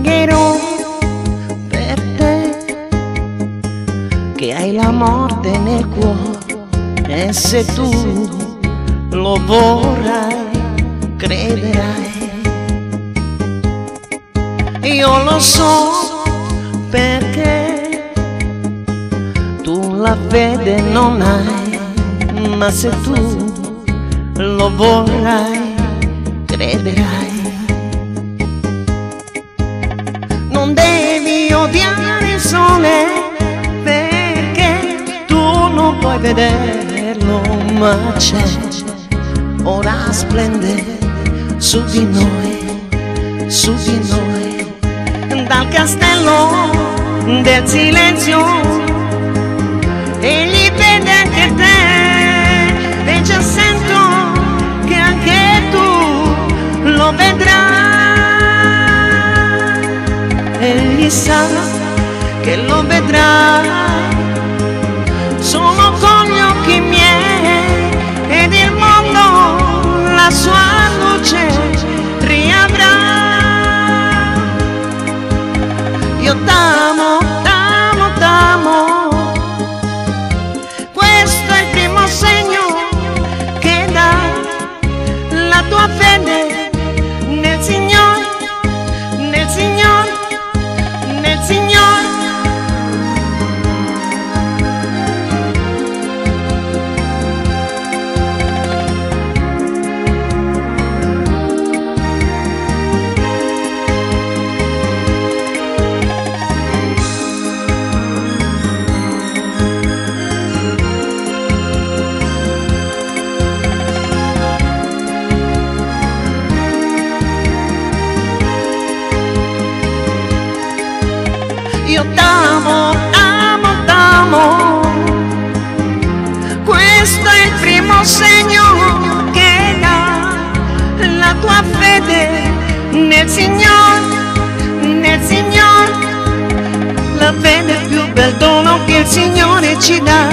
pregherò per te, che hai la morte nel cuore, e se tu lo vorrai, crederai. Io lo so perché tu la fede non hai, ma se tu lo vorrai, crederai. Non devi odiare il sole perché tu non puoi vederlo, ma c'è, ora splende su di noi, su di noi. Dal castello del silenzio egli vede anche te, e già sento che anche tu lo vedrai. Egli sa che lo vedrai solo con gli occhi miei, ed il mondo la sua luce riavrà. Io t'amo, t'amo, t'amo, questo è il primo segno che dà la tua fede nel Signore, nel Signore, nel Signore. Io t'amo, amo, t'amo, questo è il primo segno che dà la tua fede nel Signore, nel Signore. La fede è il più bel dono che il Signore ci dà.